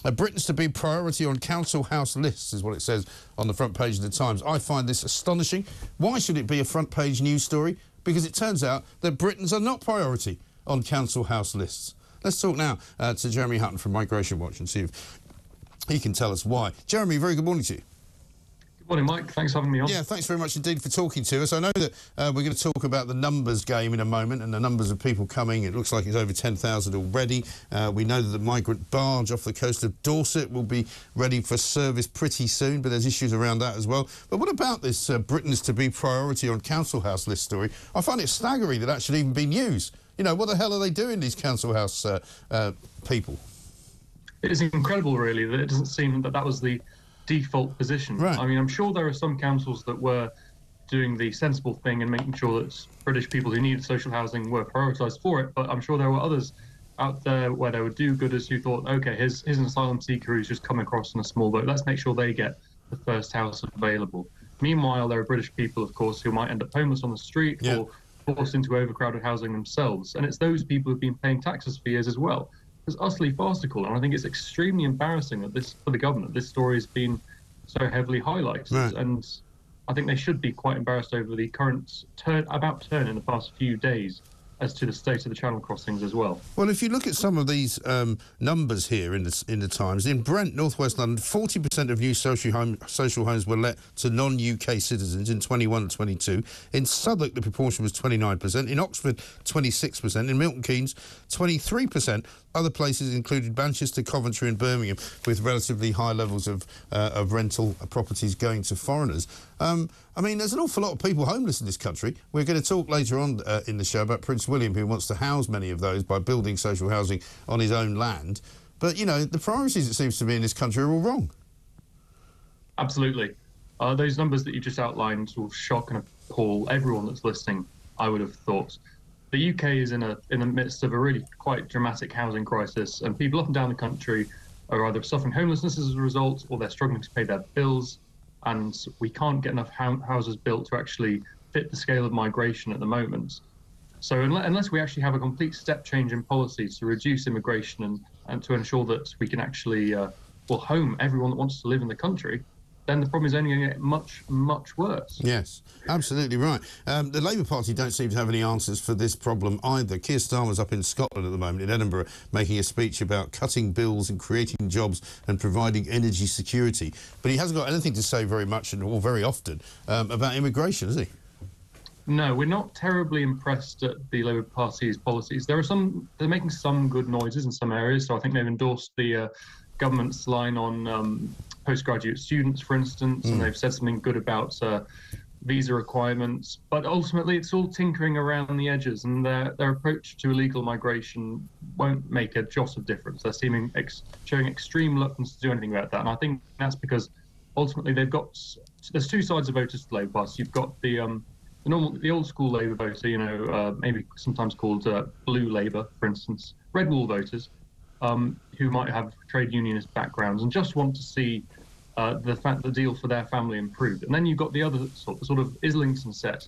Britons to be priority on council house lists is what it says on the front page of the Times. I find this astonishing. Why should it be a front page news story? Because it turns out that Britons are not priority on council house lists. Let's talk now to Jeremy Hutton from Migration Watch and see if he can tell us why. Jeremy, very good morning to you. Morning, Mike. Thanks for having me on. Yeah, thanks very much indeed for talking to us. I know that we're going to talk about the numbers game in a moment and the numbers of people coming. It looks like it's over 10,000 already. We know that the migrant barge off the coast of Dorset will be ready for service pretty soon, but there's issues around that as well. But what about this Britons to be priority on council house list story? I find it staggering that that should even be news. You know, what the hell are they doing, these council house people? It is incredible, really, that it doesn't seem that that was the default position. Right. I mean, I'm sure there are some councils that were doing the sensible thing and making sure that British people who needed social housing were prioritised for it, but I'm sure there were others out there where there were do-gooders who thought, OK, here's an asylum seeker who's just come across in a small boat. Let's make sure they get the first house available. Meanwhile, there are British people, of course, who might end up homeless on the street or forced into overcrowded housing themselves. And it's those people who've been paying taxes for years as well. It's utterly farcical, and I think it's extremely embarrassing that for the government, this story has been so heavily highlighted. Right. And I think they should be quite embarrassed over the current turn in the past few days as to the state of the channel crossings as well. Well, if you look at some of these numbers here in the Times, in Brent, northwest London, 40% of new social homes were let to non-UK citizens in 21 and 22. In Southwark, the proportion was 29%. In Oxford, 26%. In Milton Keynes, 23%. Other places included Manchester, Coventry and Birmingham, with relatively high levels of rental properties going to foreigners. I mean, there's an awful lot of people homeless in this country. We're going to talk later on in the show about Prince William, who wants to house many of those by building social housing on his own land. But, you know, the priorities, it seems to be, in this country are all wrong. Absolutely. Those numbers that you just outlined will shock and appall everyone that's listening, I would have thought. The UK is in the midst of a really quite dramatic housing crisis, and people up and down the country are either suffering homelessness as a result, or they're struggling to pay their bills, and we can't get enough houses built to actually fit the scale of migration at the moment. So unless we actually have a complete step change in policy to reduce immigration and to ensure that we can actually home everyone that wants to live in the country, then the problem is only going to get much, much worse. Yes, absolutely right. The Labour Party don't seem to have any answers for this problem either. Keir Starmer's up in Scotland at the moment, in Edinburgh, making a speech about cutting bills and creating jobs and providing energy security. But he hasn't got anything to say very much or very often about immigration, has he? No, we're not terribly impressed at the Labour Party's policies. They're making some good noises in some areas. So I think they've endorsed the government's line on postgraduate students, for instance, and they've said something good about visa requirements. But ultimately, it's all tinkering around the edges, and their approach to illegal migration won't make a jot of difference. They're showing extreme reluctance to do anything about that, and I think that's because ultimately there's two sides of voters to the Labour Party. You've got the old school Labour voter, you know, maybe sometimes called blue Labour, for instance, red wall voters, who might have trade unionist backgrounds and just want to see the deal for their family improved. And then you've got the other sort of Islington set,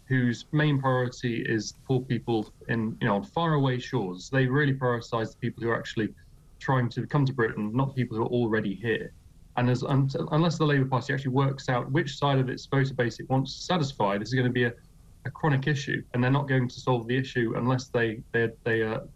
whose main priority is poor people on faraway shores. They really prioritise the people who are actually trying to come to Britain, not people who are already here. And unless the Labour Party actually works out which side of its voter base it wants to satisfy, this is going to be a chronic issue, and they're not going to solve the issue unless they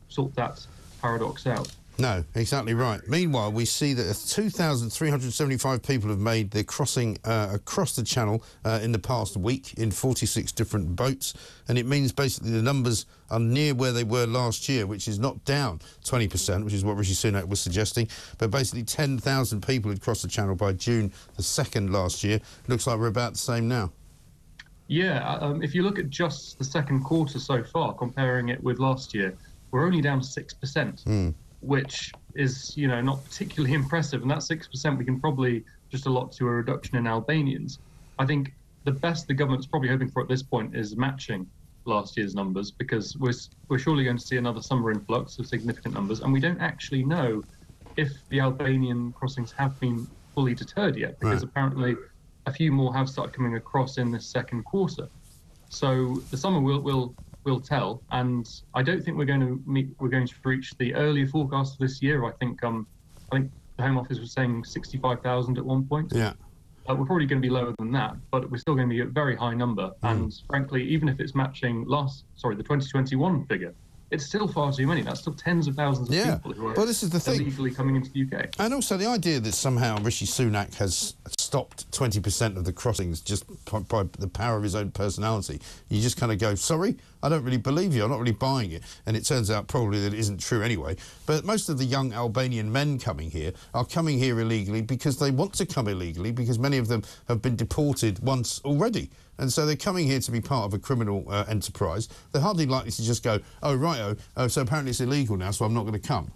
sort that paradox out. No, exactly right. Meanwhile, we see that 2,375 people have made their crossing across the Channel in the past week in 46 different boats, and it means basically the numbers are near where they were last year, which is not down 20%, which is what Rishi Sunak was suggesting, but basically 10,000 people had crossed the Channel by June the 2nd last year. Looks like we're about the same now. Yeah, if you look at just the second quarter so far, comparing it with last year, we're only down 6%. Which is, not particularly impressive. And that 6% we can probably just allot to a reduction in Albanians. I think the best the government's probably hoping for at this point is matching last year's numbers, because we're surely going to see another summer influx of significant numbers. And we don't actually know if the Albanian crossings have been fully deterred yet, because apparently a few more have started coming across in this second quarter. So the summer will tell, and I don't think we're going to reach the earlier forecast this year. I think the Home Office was saying 65,000 at one point. Yeah. We're probably going to be lower than that, but we're still going to be a very high number. And frankly, even if it's matching the 2021 figure, it's still far too many. That's still tens of thousands of people who are this is the thing. illegally coming into the UK. And also the idea that somehow Rishi Sunak has stopped 20% of the crossings just by the power of his own personality. You just kind of go, sorry, I don't really believe you, I'm not really buying it. And it turns out probably that it isn't true anyway. But most of the young Albanian men coming here are coming here illegally because they want to come illegally, because many of them have been deported once already. And so they're coming here to be part of a criminal enterprise. They're hardly likely to just go, oh, righto, so apparently it's illegal now, so I'm not going to come.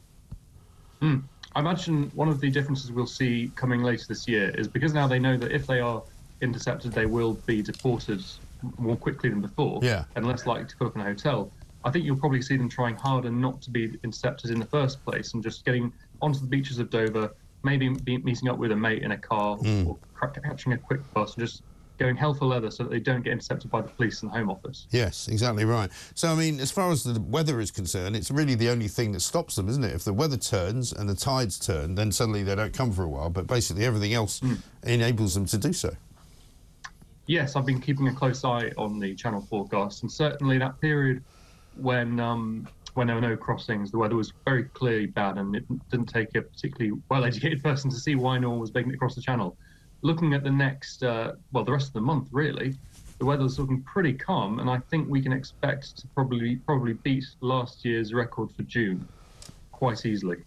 I imagine one of the differences we'll see coming later this year is because now they know that if they are intercepted, they will be deported more quickly than before and less likely to put up in a hotel. I think you'll probably see them trying harder not to be intercepted in the first place and just getting onto the beaches of Dover, maybe meeting up with a mate in a car or catching a quick bus and just going hell for leather so that they don't get intercepted by the police and the Home Office. Yes, exactly right. So, I mean, as far as the weather is concerned, it's really the only thing that stops them, isn't it? If the weather turns and the tides turn, then suddenly they don't come for a while, but basically everything else enables them to do so. Yes, I've been keeping a close eye on the channel forecast, and certainly that period when there were no crossings, the weather was very clearly bad, and it didn't take a particularly well-educated person to see why no one was making it across the channel. Looking at the next, the rest of the month, really, the weather's looking pretty calm, and I think we can expect to probably beat last year's record for June quite easily.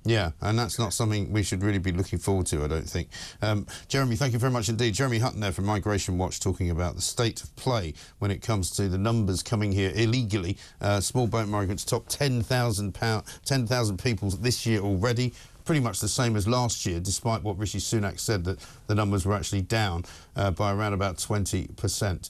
Yeah, and that's not something we should really be looking forward to, I don't think. Jeremy, thank you very much indeed. Jeremy Hutton there from Migration Watch talking about the state of play when it comes to the numbers coming here illegally. Small boat migrants top 10,000 people this year already. Pretty much the same as last year, despite what Rishi Sunak said that the numbers were actually down by around about 20%.